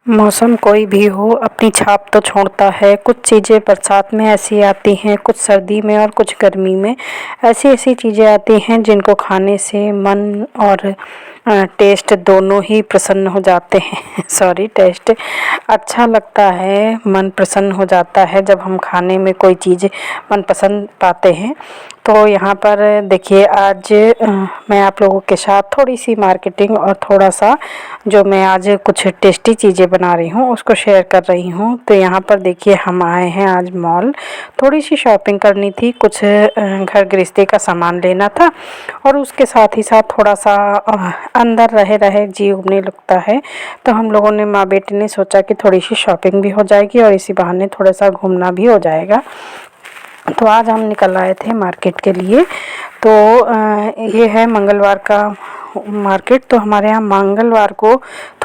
मौसम कोई भी हो अपनी छाप तो छोड़ता है। कुछ चीज़ें बरसात में ऐसी आती हैं, कुछ सर्दी में और कुछ गर्मी में। ऐसी-ऐसी चीज़ें आती हैं जिनको खाने से मन और टेस्ट दोनों ही प्रसन्न हो जाते हैं। सॉरी, टेस्ट अच्छा लगता है, मन प्रसन्न हो जाता है जब हम खाने में कोई चीज़ मनपसंद पाते हैं। तो यहाँ पर देखिए, आज मैं आप लोगों के साथ थोड़ी-सी मार्केटिंग और थोड़ा-सा जो मैं आज कुछ टेस्टी चीज़ें बना रही हूँ उसको शेयर कर रही हूँ। तो यहाँ पर देखिए, हम आए हैं आज मॉल, थोड़ी-सी शॉपिंग करनी थी, कुछ घर गृहस्थी का सामान लेना था और उसके साथ ही साथ थोड़ा-सा अंदर रहे जी उबने लगता है। तो हम लोगों ने, माँ बेटी ने सोचा कि थोड़ी-सी शॉपिंग भी हो जाएगी और इसी बहाने थोड़ा-सा घूमना भी हो जाएगा। तो आज हम निकल आए थे मार्केट के लिए। तो ये है मंगलवार का मार्केट। तो हमारे यहाँ मंगलवार को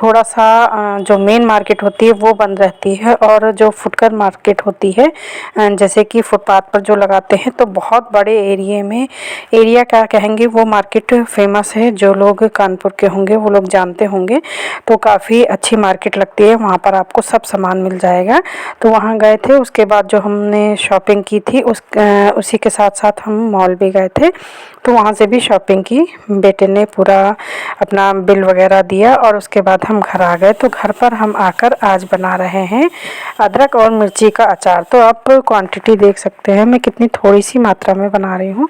थोड़ा-सा जो मेन मार्केट होती है वो बंद रहती है और जो फुटकर मार्केट होती है, जैसे कि फुटपाथ पर जो लगाते हैं, तो बहुत बड़े एरिया क्या कहेंगे, वो मार्केट फेमस है। जो लोग कानपुर के होंगे वो लोग जानते होंगे। तो काफ़ी अच्छी मार्केट लगती है, वहाँ पर आपको सब सामान मिल जाएगा। तो वहाँ गए थे, उसके बाद जो हमने शॉपिंग की थी उसी के साथ-साथ हम मॉल भी गए थे। तो वहाँ से भी शॉपिंग की, बेटे ने पूरा अपना बिल वगैरह दिया और उसके बाद हम घर आ गए। तो घर पर हम आकर आज बना रहे हैं अदरक और मिर्ची का अचार। तो आप क्वांटिटी देख सकते हैं मैं कितनी थोड़ी सी मात्रा में बना रही हूँ।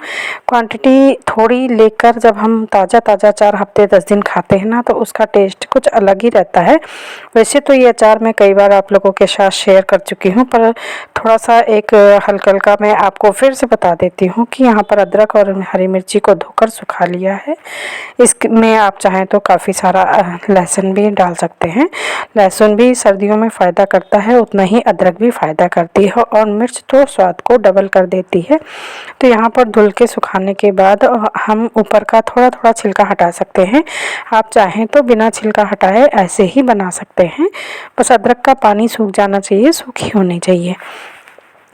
क्वांटिटी थोड़ी लेकर जब हम ताज़ा अचार हफ्ते 10 दिन खाते हैं ना, तो उसका टेस्ट कुछ अलग ही रहता है। वैसे तो ये अचार मैं कई बार आप लोगों के साथ शेयर कर चुकी हूँ, पर थोड़ा सा एक हल्का मैं आपको फिर से बता देती हूँ कि यहाँ पर अदरक और हरी मिर्ची को धोकर सुखा लिया है। इसमें आप चाहें तो काफ़ी सारा लहसुन भी डाल सकते हैं। लहसुन भी सर्दियों में फ़ायदा करता है, उतना ही अदरक भी फ़ायदा करती है और मिर्च तो स्वाद को डबल कर देती है। तो यहाँ पर धुल के सुखाने के बाद हम ऊपर का थोड़ा छिलका हटा सकते हैं। आप चाहें तो बिना छिलका हटाए ऐसे ही बना सकते हैं। बस अदरक का पानी सूख जाना चाहिए, सूखी होनी चाहिए।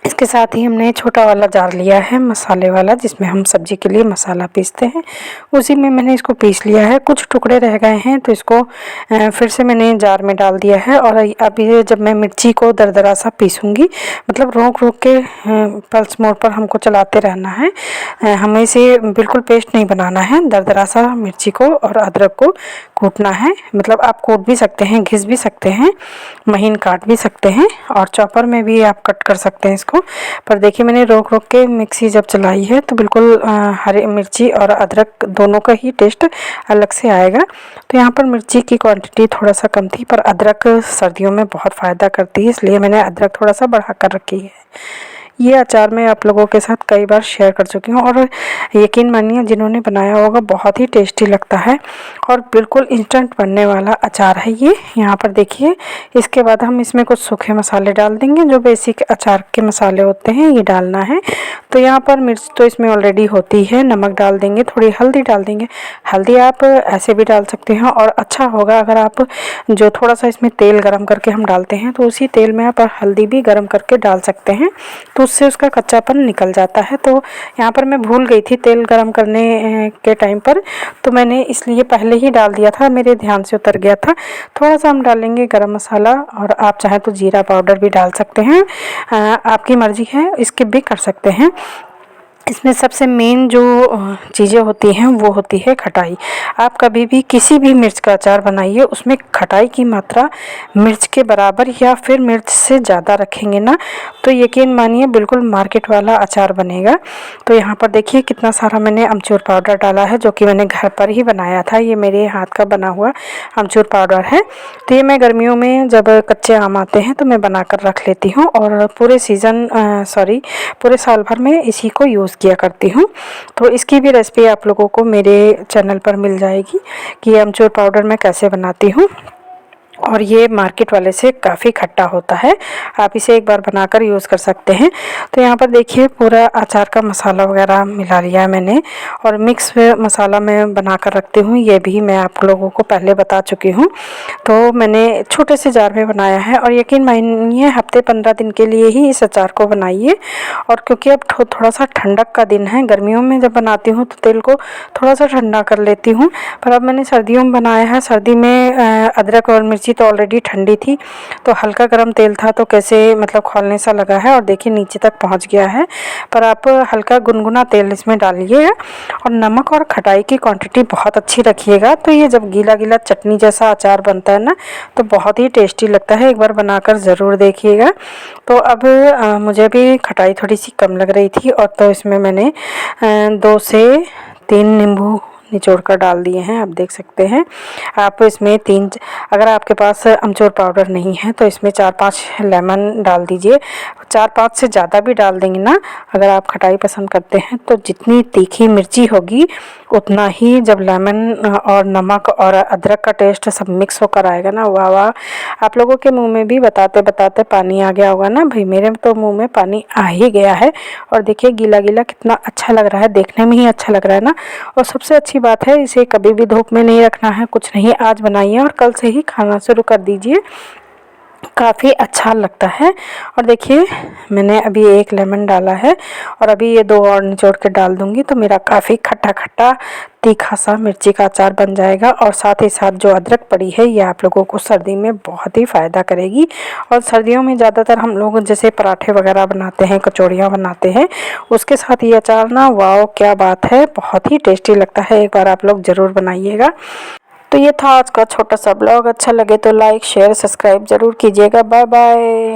इसके साथ ही हमने छोटा वाला जार लिया है मसाले वाला, जिसमें हम सब्ज़ी के लिए मसाला पीसते हैं। उसी में मैंने इसको पीस लिया है। कुछ टुकड़े रह गए हैं तो इसको फिर से मैंने जार में डाल दिया है। और अब ये जब मैं मिर्ची को दरदरा सा पीसूँगी, मतलब रोक के पल्स मोड पर हमको चलाते रहना है। हमें इसे बिल्कुल पेस्ट नहीं बनाना है, दरदरा सा मिर्ची को और अदरक को कूटना है। मतलब आप कूट भी सकते हैं, घिस भी सकते हैं, महीन काट भी सकते हैं और चॉपर में भी आप कट कर सकते हैं इसको। पर देखिए, मैंने रोक के मिक्सी जब चलाई है तो बिल्कुल हरी मिर्ची और अदरक दोनों का ही टेस्ट अलग से आएगा। तो यहाँ पर मिर्ची की क्वांटिटी थोड़ा सा कम थी, पर अदरक सर्दियों में बहुत फ़ायदा करती है, इसलिए मैंने अदरक थोड़ा सा बढ़ा कर रखी है। ये अचार मैं आप लोगों के साथ कई बार शेयर कर चुकी हूँ और यकीन मानिए, जिन्होंने बनाया होगा बहुत ही टेस्टी लगता है और बिल्कुल इंस्टेंट बनने वाला अचार है ये। यहाँ पर देखिए, इसके बाद हम इसमें कुछ सूखे मसाले डाल देंगे, जो बेसिक अचार के मसाले होते हैं, ये डालना है। तो यहाँ पर मिर्च तो इसमें ऑलरेडी होती है, नमक डाल देंगे, थोड़ी हल्दी डाल देंगे। हल्दी आप ऐसे भी डाल सकते हैं और अच्छा होगा अगर आप जो थोड़ा सा इसमें तेल गरम करके हम डालते हैं, तो उसी तेल में आप हल्दी भी गरम करके डाल सकते हैं, तो उससे उसका कच्चापन निकल जाता है। तो यहाँ पर मैं भूल गई थी तेल गरम करने के टाइम पर, तो मैंने इसलिए पहले ही डाल दिया था, मेरे ध्यान से उतर गया था। थोड़ा सा हम डालेंगे गरम मसाला और आप चाहें तो जीरा पाउडर भी डाल सकते हैं, आपकी मर्ज़ी है, स्किप भी कर सकते हैं। इसमें सबसे मेन जो चीज़ें होती हैं वो होती है खटाई। आप कभी भी किसी भी मिर्च का अचार बनाइए, उसमें खटाई की मात्रा मिर्च के बराबर या फिर मिर्च से ज़्यादा रखेंगे ना, तो यकीन मानिए बिल्कुल मार्केट वाला अचार बनेगा। तो यहाँ पर देखिए कितना सारा मैंने अमचूर पाउडर डाला है, जो कि मैंने घर पर ही बनाया था। ये मेरे हाथ का बना हुआ अमचूर पाउडर है। तो ये मैं गर्मियों में जब कच्चे आम आते हैं तो मैं बना कर रख लेती हूँ और पूरे साल भर में इसी को यूज़ किया करती हूँ। तो इसकी भी रेसिपी आप लोगों को मेरे चैनल पर मिल जाएगी कि अमचूर पाउडर मैं कैसे बनाती हूँ। और ये मार्केट वाले से काफ़ी खट्टा होता है, आप इसे एक बार बनाकर यूज़ कर सकते हैं। तो यहाँ पर देखिए, पूरा अचार का मसाला वगैरह मिला लिया है मैंने और मिक्स मसाला मैं बनाकर रखती हूँ, ये भी मैं आप लोगों को पहले बता चुकी हूँ। तो मैंने छोटे से जार में बनाया है और यकीन मानिए हफ्ते 15 दिन के लिए ही इस अचार को बनाइए। और क्योंकि अब थोड़ा सा ठंडक का दिन है, गर्मियों में जब बनाती हूँ तो तेल को थोड़ा सा ठंडा कर लेती हूँ, पर अब मैंने सर्दियों में बनाया है। सर्दी में अदरक और मिर्ची मिर्ची तो ऑलरेडी ठंडी थी, तो हल्का गर्म तेल था तो कैसे मतलब खौलने सा लगा है और देखिए नीचे तक पहुंच गया है। पर आप हल्का गुनगुना तेल इसमें डालिएगा और नमक और खटाई की क्वांटिटी बहुत अच्छी रखिएगा। तो ये जब गीला गीला चटनी जैसा अचार बनता है ना, तो बहुत ही टेस्टी लगता है। एक बार बनाकर ज़रूर देखिएगा। तो अब मुझे भी खटाई थोड़ी सी कम लग रही थी, और तो इसमें मैंने 2 से 3 नींबू निचोड़ कर डाल दिए हैं। आप देख सकते हैं। आप इसमें 3, अगर आपके पास अमचूर पाउडर नहीं है तो इसमें 4-5 लेमन डाल दीजिए। 4-5 से ज़्यादा भी डाल देंगे ना, अगर आप खटाई पसंद करते हैं, तो जितनी तीखी मिर्ची होगी उतना ही जब लेमन और नमक और अदरक का टेस्ट सब मिक्स होकर आएगा ना, वाह वाह। आप लोगों के मुंह में भी बताते बताते पानी आ गया होगा ना भाई, मेरे तो मुंह में पानी आ ही गया है। और देखिए गीला गीला कितना अच्छा लग रहा है, देखने में ही अच्छा लग रहा है ना। और सबसे अच्छी बात है, इसे कभी भी धूप में नहीं रखना है, कुछ नहीं, आज बनाइए और कल से ही खाना शुरू कर दीजिए, काफ़ी अच्छा लगता है। और देखिए मैंने अभी 1 लेमन डाला है और अभी ये 2 और निचोड़ के डाल दूंगी, तो मेरा काफ़ी खट्टा खट्टा तीखा सा मिर्ची का अचार बन जाएगा। और साथ ही साथ जो अदरक पड़ी है ये आप लोगों को सर्दी में बहुत ही फ़ायदा करेगी। और सर्दियों में ज़्यादातर हम लोग जैसे पराठे वगैरह बनाते हैं, कचौड़ियाँ बनाते हैं, उसके साथ ये अचार ना, वाओ क्या बात है, बहुत ही टेस्टी लगता है। एक बार आप लोग ज़रूर बनाइएगा। तो ये था आज का छोटा सा ब्लॉग। अच्छा लगे तो लाइक शेयर सब्सक्राइब ज़रूर कीजिएगा। Bye bye.